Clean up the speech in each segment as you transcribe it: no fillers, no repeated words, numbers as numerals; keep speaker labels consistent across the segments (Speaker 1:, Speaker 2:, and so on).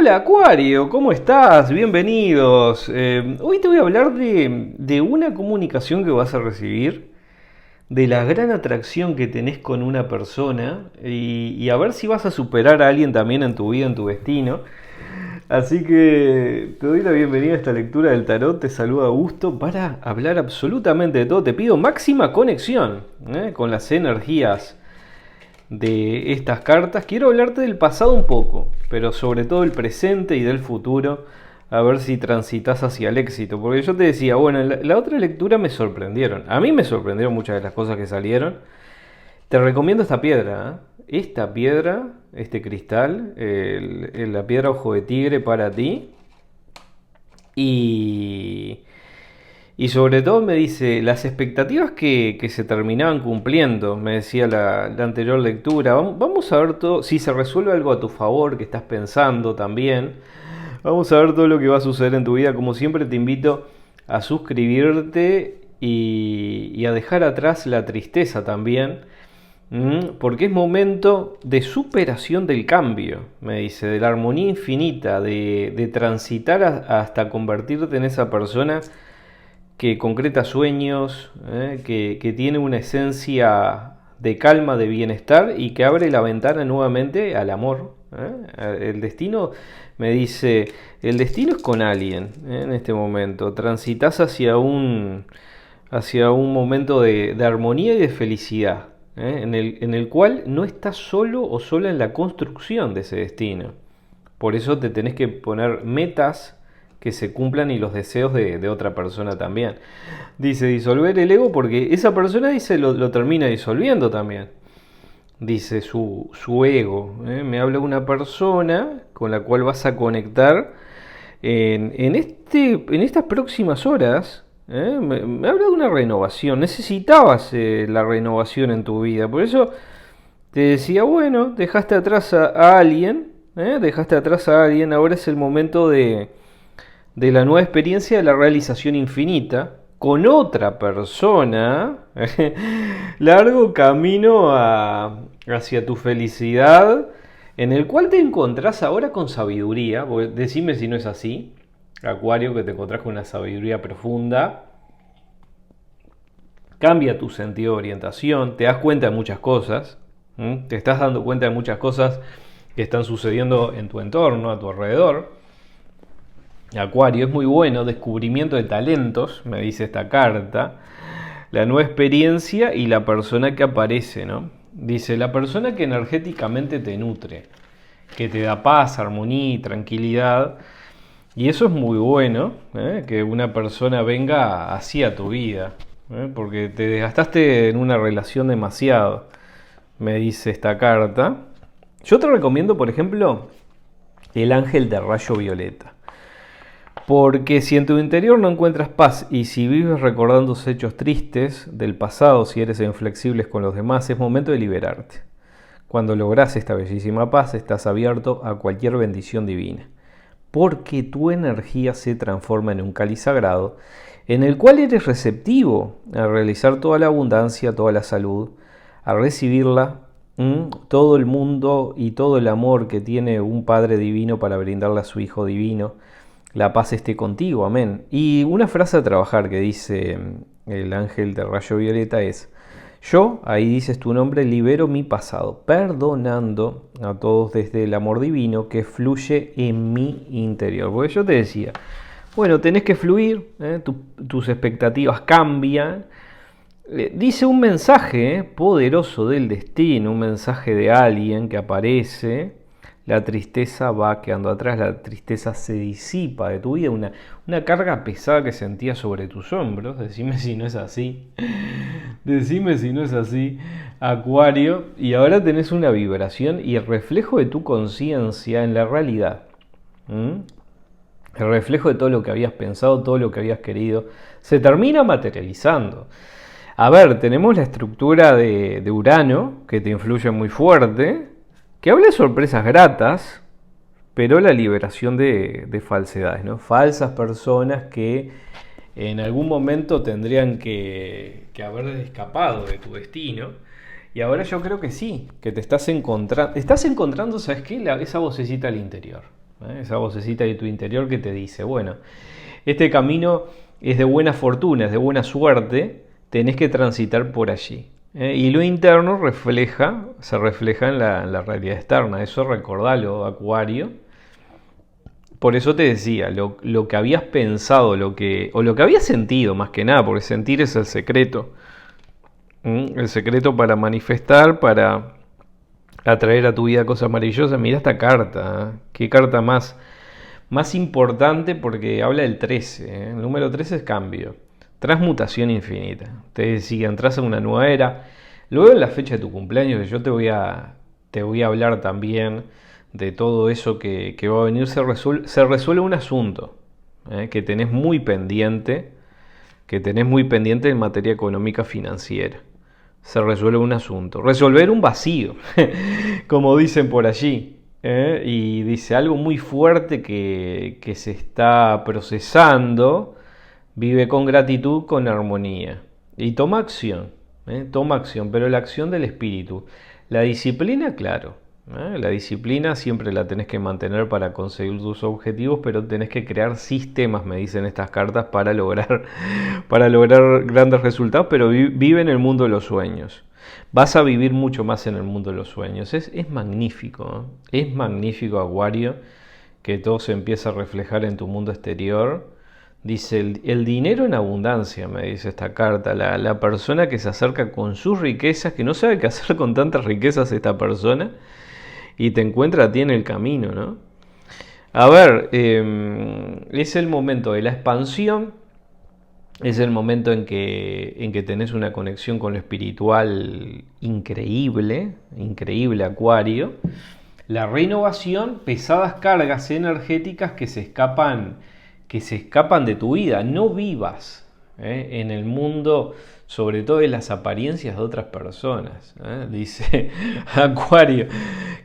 Speaker 1: Hola Acuario, ¿cómo estás? Bienvenidos. Hoy te voy a hablar de una comunicación que vas a recibir, de la gran atracción que tenés con una persona y a ver si vas a superar a alguien también en tu vida, en tu destino. Así que te doy la bienvenida a esta lectura del tarot, te saluda Augusto para hablar absolutamente de todo. Te pido máxima conexión con las energías de estas cartas. Quiero hablarte del pasado un poco, pero sobre todo el presente y del futuro, a ver si transitas hacia el éxito. Porque yo te decía, bueno, en la otra lectura me sorprendieron. A mí me sorprendieron muchas de las cosas que salieron. Te recomiendo esta piedra, ¿eh? Esta piedra, este cristal, la piedra ojo de tigre para ti. Y y sobre todo me dice, las expectativas que se terminaban cumpliendo, me decía la anterior lectura, vamos a ver todo, si se resuelve algo a tu favor, que estás pensando también, vamos a ver todo lo que va a suceder en tu vida. Como siempre te invito a suscribirte y a dejar atrás la tristeza también, porque es momento de superación del cambio, me dice, de la armonía infinita, de transitar hasta convertirte en esa persona que concreta sueños, que tiene una esencia de calma, de bienestar y que abre la ventana nuevamente al amor. El destino, me dice, el destino es con alguien en este momento. Transitas hacia un momento de armonía y de felicidad, en el cual no estás solo o sola en la construcción de ese destino. Por eso te tenés que poner metas que se cumplan y los deseos de otra persona también. Dice disolver el ego porque esa persona dice lo termina disolviendo también. Dice su ego. Me habla de una persona con la cual vas a conectar en estas próximas horas. Me habla de una renovación. Necesitabas la renovación en tu vida. Por eso te decía, bueno, dejaste atrás a alguien. Dejaste atrás a alguien. Ahora es el momento de la nueva experiencia de la realización infinita con otra persona. Largo camino hacia tu felicidad, en el cual te encontrás ahora con sabiduría. Decime si no es así, Acuario, que te encontrás con una sabiduría profunda. Cambia tu sentido de orientación, te das cuenta de muchas cosas, te estás dando cuenta de muchas cosas que están sucediendo en tu entorno, a tu alrededor. Acuario, es muy bueno, descubrimiento de talentos, me dice esta carta, la nueva experiencia y la persona que aparece, ¿no? Dice, la persona que energéticamente te nutre, que te da paz, armonía y tranquilidad, y eso es muy bueno, que una persona venga hacia tu vida, porque te desgastaste en una relación demasiado, me dice esta carta. Yo te recomiendo, por ejemplo, el ángel de rayo violeta. Porque si en tu interior no encuentras paz y si vives recordando hechos tristes del pasado, si eres inflexible con los demás, es momento de liberarte. Cuando logras esta bellísima paz, estás abierto a cualquier bendición divina. Porque tu energía se transforma en un cáliz sagrado, en el cual eres receptivo a realizar toda la abundancia, toda la salud, a recibirla, todo el mundo y todo el amor que tiene un Padre divino para brindarle a su Hijo divino. La paz esté contigo, amén. Y una frase a trabajar que dice el ángel de rayo violeta es: yo, ahí dices tu nombre, libero mi pasado, perdonando a todos desde el amor divino que fluye en mi interior. Porque yo te decía, bueno, tenés que fluir, tus expectativas cambian. Dice un mensaje poderoso del destino, un mensaje de alguien que aparece. La tristeza va quedando atrás, la tristeza se disipa de tu vida, una carga pesada que sentías sobre tus hombros. Decime si no es así. Decime si no es así, Acuario. Y ahora tenés una vibración y el reflejo de tu conciencia en la realidad. El reflejo de todo lo que habías pensado, todo lo que habías querido, se termina materializando. A ver, tenemos la estructura de Urano, que te influye muy fuerte, que habla de sorpresas gratas, pero la liberación de falsedades, ¿no? Falsas personas que en algún momento tendrían que haber escapado de tu destino. Y ahora yo creo que sí, que te estás encontrando, ¿sabes qué? Esa vocecita al interior. Esa vocecita de tu interior que te dice, bueno, este camino es de buena fortuna, es de buena suerte, tenés que transitar por allí. Y lo interno se refleja en la realidad externa. Eso recordalo, Acuario. Por eso te decía, lo que habías pensado, o lo que habías sentido más que nada, porque sentir es el secreto. El secreto para manifestar, para atraer a tu vida cosas maravillosas. Mira esta carta, qué carta más importante porque habla del 13. El número 13 es cambio, transmutación infinita. Te decía, entras en una nueva era. Luego en la fecha de tu cumpleaños, yo te voy a hablar también de todo eso que va a venir. Se resuelve un asunto que tenés muy pendiente, en materia económica financiera. Se resuelve un asunto. Resolver un vacío, como dicen por allí. Y dice algo muy fuerte que se está procesando. Vive con gratitud, con armonía. Y toma acción. Toma acción, pero la acción del espíritu. La disciplina, claro. La disciplina siempre la tenés que mantener para conseguir tus objetivos, pero tenés que crear sistemas, me dicen estas cartas, para lograr grandes resultados, pero vive en el mundo de los sueños. Vas a vivir mucho más en el mundo de los sueños. Es magnífico, es magnífico, Acuario, que todo se empieza a reflejar en tu mundo exterior. Dice, el dinero en abundancia, me dice esta carta, la persona que se acerca con sus riquezas, que no sabe qué hacer con tantas riquezas esta persona, y te encuentra a ti en el camino, ¿no? A ver, es el momento de la expansión, es el momento en que tenés una conexión con lo espiritual increíble, increíble, Acuario. La renovación, pesadas cargas energéticas que se escapan de tu vida. No vivas en el mundo, sobre todo de las apariencias de otras personas. Dice Acuario,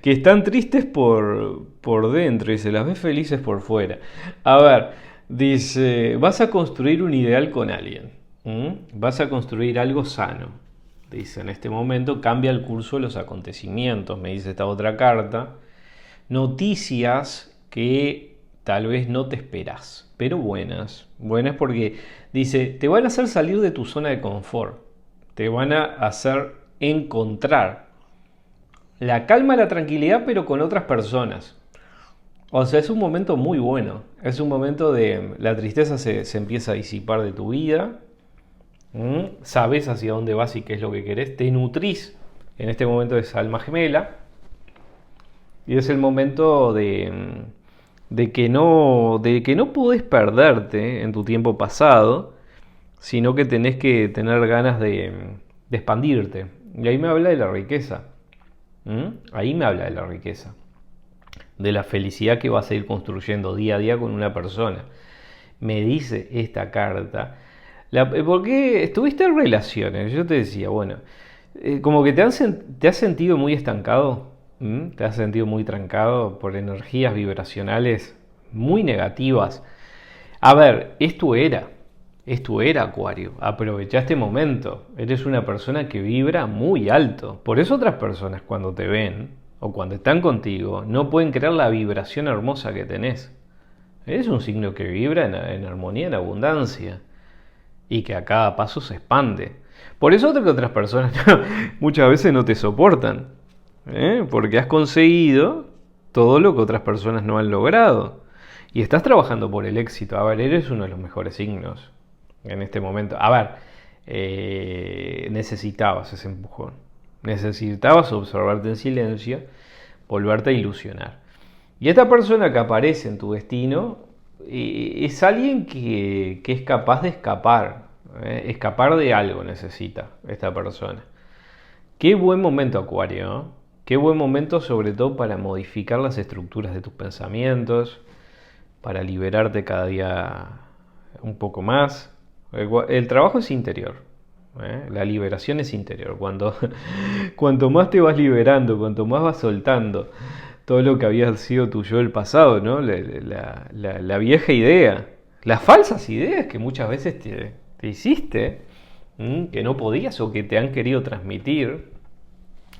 Speaker 1: que están tristes por dentro y se las ve felices por fuera. A ver, dice, vas a construir un ideal con alguien. Vas a construir algo sano. Dice, en este momento cambia el curso de los acontecimientos, me dice esta otra carta. Noticias que tal vez no te esperas, pero buenas. Buenas porque dice, te van a hacer salir de tu zona de confort. Te van a hacer encontrar la calma y la tranquilidad, pero con otras personas. O sea, es un momento muy bueno. Es un momento de la tristeza se empieza a disipar de tu vida. Sabes hacia dónde vas y qué es lo que querés. Te nutrís en este momento de esa alma gemela. Y es el momento de que no podés perderte en tu tiempo pasado, sino que tenés que tener ganas de expandirte. Y ahí me habla de la riqueza. Ahí me habla de la riqueza. De la felicidad que vas a ir construyendo día a día con una persona. Me dice esta carta. Porque estuviste en relaciones, yo te decía, bueno, como que te has sentido muy estancado, te has sentido muy trancado por energías vibracionales muy negativas. A ver, es tu era, Acuario, aprovecha este momento, eres una persona que vibra muy alto, por eso otras personas cuando te ven o cuando están contigo no pueden creer la vibración hermosa que tenés. Eres un signo que vibra en armonía, en abundancia. Y que a cada paso se expande. Por eso que otras personas muchas veces no te soportan. Porque has conseguido todo lo que otras personas no han logrado. Y estás trabajando por el éxito. A ver, eres uno de los mejores signos en este momento. A ver, necesitabas ese empujón. Necesitabas observarte en silencio, volverte a ilusionar. Y esta persona que aparece en tu destino es alguien que es capaz de escapar. Escapar de algo necesita esta persona. Qué buen momento, Acuario, ¿no? Qué buen momento, sobre todo para modificar las estructuras de tus pensamientos, para liberarte cada día un poco más. El trabajo es interior. La liberación es interior. Cuanto más te vas liberando, cuanto más vas soltando todo lo que había sido tuyo del pasado, ¿no? La vieja idea, las falsas ideas que muchas veces te hiciste, que no podías o que te han querido transmitir,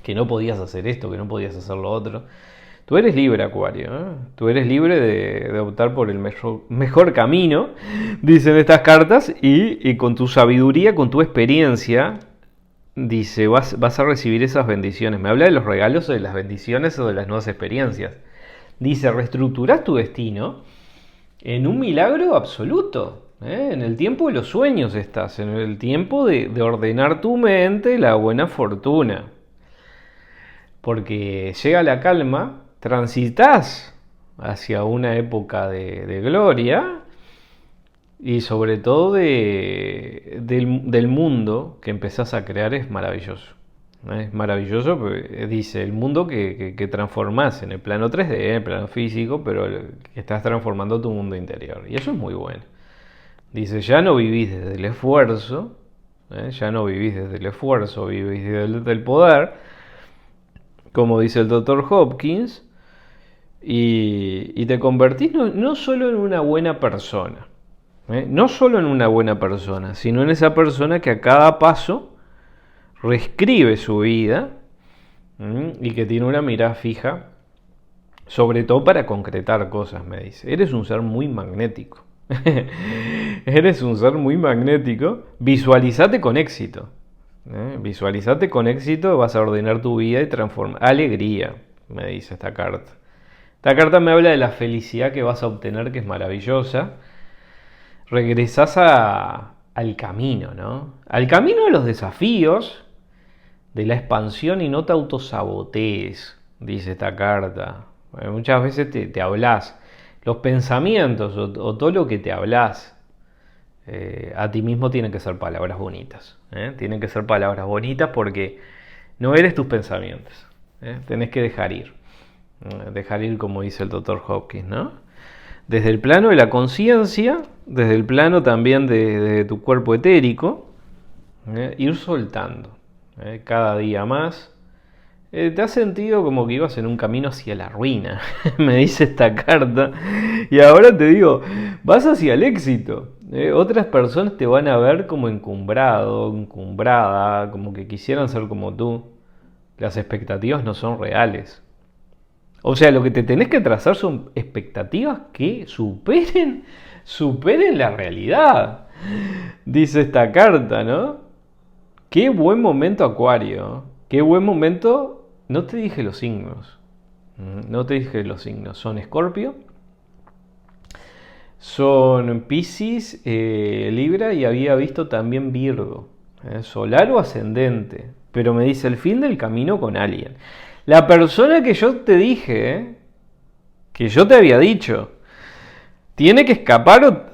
Speaker 1: que no podías hacer esto, que no podías hacer lo otro. Tú eres libre, Acuario, ¿eh? Tú eres libre de optar por el mejor camino, dicen estas cartas, y con tu sabiduría, con tu experiencia, dice, vas a recibir esas bendiciones. Me habla de los regalos, o de las bendiciones o de las nuevas experiencias. Dice, reestructurás tu destino en un milagro absoluto. En el tiempo de los sueños estás, en el tiempo de ordenar tu mente, la buena fortuna. Porque llega la calma, transitas hacia una época de gloria y sobre todo del mundo que empezás a crear es maravilloso. Es maravilloso, porque dice el mundo que transformás en el plano 3D, en el plano físico, pero que estás transformando tu mundo interior. Y eso es muy bueno. Dice, ya no vivís desde el esfuerzo, ya no vivís desde el esfuerzo, vivís desde el poder, como dice el Dr. Hopkins, y te convertís no solo en una buena persona, no solo en una buena persona, sino en esa persona que a cada paso reescribe su vida y que tiene una mirada fija, sobre todo para concretar cosas, me dice. Eres un ser muy magnético. Eres un ser muy magnético. Visualizate con éxito. Visualizate con éxito, vas a ordenar tu vida y transformar. Alegría, me dice esta carta. Esta carta me habla de la felicidad que vas a obtener, que es maravillosa. Regresás al camino, ¿no? Al camino de los desafíos, de la expansión, y no te autosabotees, dice esta carta. Muchas veces te hablas, los pensamientos o todo lo que te hablas a ti mismo tienen que ser palabras bonitas. Tienen que ser palabras bonitas porque no eres tus pensamientos. Tenés que dejar ir. Dejar ir, como dice el Dr. Hopkins, ¿no? Desde el plano de la conciencia, desde el plano también de tu cuerpo etérico, ir soltando. Cada día más. ¿Te has sentido como que ibas en un camino hacia la ruina? Me dice esta carta. Y ahora te digo, vas hacia el éxito. Otras personas te van a ver como encumbrado, encumbrada, como que quisieran ser como tú. Las expectativas no son reales. O sea, lo que te tenés que trazar son expectativas que superen la realidad. Dice esta carta, ¿no? Qué buen momento, Acuario. Qué buen momento. No te dije los signos. No te dije los signos. Son Escorpio, son Piscis, Libra, y había visto también Virgo. Solar o ascendente. Pero me dice el fin del camino con alguien. La persona que yo te dije, que yo te había dicho, tiene que escapar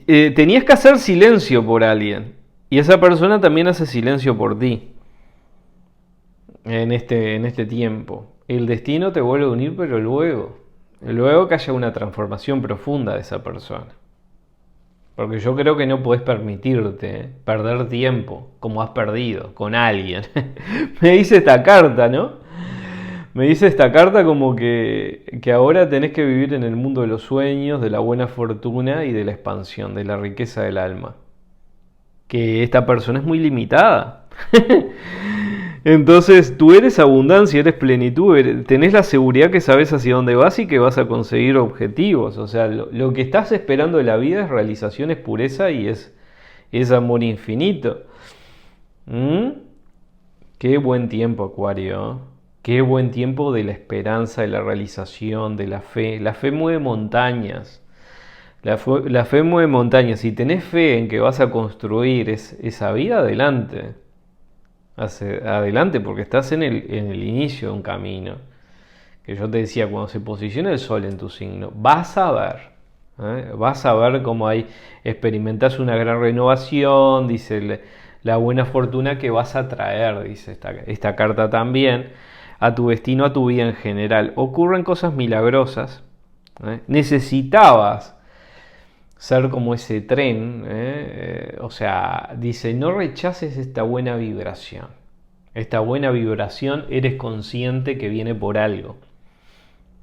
Speaker 1: tenías que hacer silencio por alguien. Y esa persona también hace silencio por ti. En este tiempo. El destino te vuelve a unir, pero luego que haya una transformación profunda de esa persona. Porque yo creo que no podés permitirte perder tiempo como has perdido con alguien. Me dice esta carta, ¿no? Me dice esta carta como que ahora tenés que vivir en el mundo de los sueños, de la buena fortuna y de la expansión, de la riqueza del alma. Que esta persona es muy limitada. Entonces tú eres abundancia, eres plenitud, tenés la seguridad que sabes hacia dónde vas y que vas a conseguir objetivos. O sea, lo que estás esperando de la vida es realización, es pureza y es amor infinito. Qué buen tiempo, Acuario. Qué buen tiempo de la esperanza, de la realización, de la fe. La fe mueve montañas. La fe mueve montañas. Si tenés fe en que vas a construir esa vida, adelante. Adelante, porque estás en el inicio de un camino. Que yo te decía, cuando se posiciona el sol en tu signo, vas a ver cómo experimentas una gran renovación, dice la buena fortuna que vas a traer, dice esta carta también, a tu destino, a tu vida en general. Ocurren cosas milagrosas. Necesitabas ser como ese tren, o sea, dice, no rechaces esta buena vibración. Esta buena vibración eres consciente que viene por algo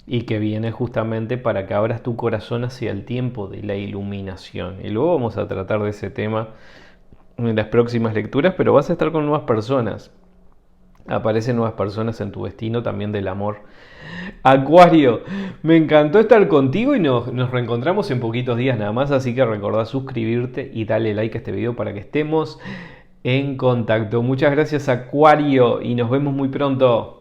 Speaker 1: y que viene justamente para que abras tu corazón hacia el tiempo de la iluminación. Y luego vamos a tratar de ese tema en las próximas lecturas, pero vas a estar con nuevas personas. Aparecen nuevas personas en tu destino también del amor. Acuario, me encantó estar contigo y nos reencontramos en poquitos días nada más, así que recordá suscribirte y darle like a este video para que estemos en contacto. Muchas gracias, Acuario, y nos vemos muy pronto.